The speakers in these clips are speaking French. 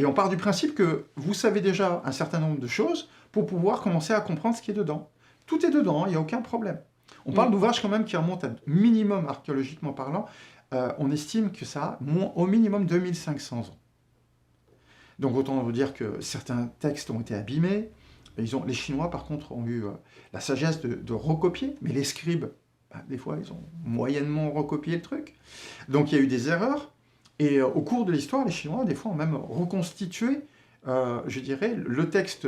Et on part du principe que vous savez déjà un certain nombre de choses pour pouvoir commencer à comprendre ce qui est dedans. Tout est dedans, il n'y a aucun problème. On parle d'ouvrages quand même qui remontent à minimum, archéologiquement parlant, on estime que ça a au minimum 2500 ans. Donc autant vous dire que certains textes ont été abîmés. Les Chinois, par contre, ont eu la sagesse de recopier, mais les scribes, des fois, ils ont moyennement recopié le truc. Donc il y a eu des erreurs. Et au cours de l'histoire, les Chinois, des fois, ont même reconstitué, je dirais, le texte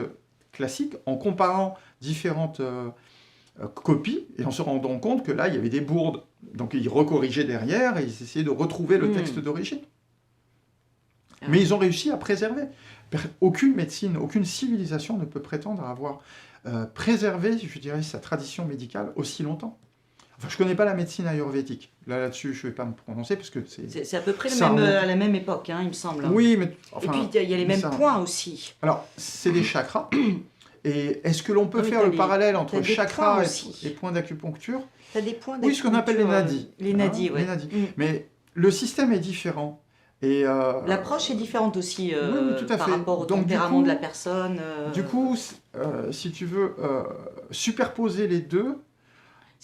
classique en comparant différentes copies et en se rendant compte que là, il y avait des bourdes. Donc ils recorrigeaient derrière et ils essayaient de retrouver le texte d'origine. Mais ils ont réussi à préserver. Aucune médecine, aucune civilisation ne peut prétendre avoir préservé, je dirais, sa tradition médicale aussi longtemps. Enfin, je ne connais pas la médecine ayurvédique. Là-dessus, je ne vais pas me prononcer parce que c'est... C'est à peu près à la même époque, hein, il me semble. Oui, mais... Enfin, et puis, il y a les mêmes points aussi. Alors, c'est des chakras. Et est-ce que l'on peut faire le parallèle entre chakras et points d'acupuncture? Tu as des points d'acupuncture. Oui, ce qu'on appelle les nadis. Les nadis, oui. Mais le système est différent. L'approche est différente aussi oui, tout à par fait. rapport au Donc, tempérament de la personne. Du coup, si tu veux superposer les deux...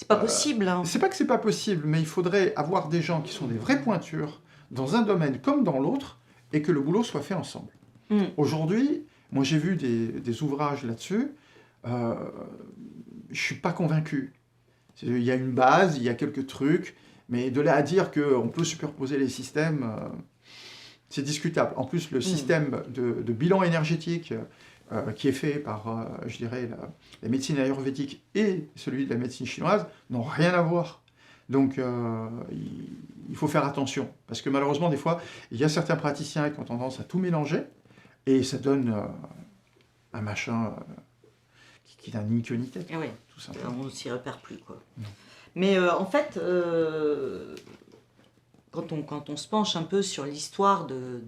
C'est pas possible. Hein. C'est pas que c'est pas possible, mais il faudrait avoir des gens qui sont des vraies pointures dans un domaine comme dans l'autre et que le boulot soit fait ensemble. Aujourd'hui, moi j'ai vu des ouvrages là-dessus, je suis pas convaincu. Il y a une base, il y a quelques trucs, mais de là à dire qu'on peut superposer les systèmes, c'est discutable. En plus, le système de bilan énergétique qui est fait par, je dirais, la médecine ayurvédique et celui de la médecine chinoise n'ont rien à voir. Donc, il faut faire attention. Parce que malheureusement, des fois, il y a certains praticiens qui ont tendance à tout mélanger et ça donne un machin qui n'a ni queue ni tête. Oui, tout simplement. On ne s'y repère plus, quoi. Mais en fait, quand on se penche un peu sur l'histoire de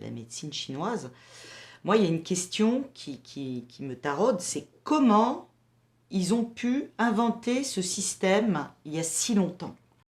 la médecine chinoise, moi, il y a une question qui me taraude, c'est comment ils ont pu inventer ce système il y a si longtemps.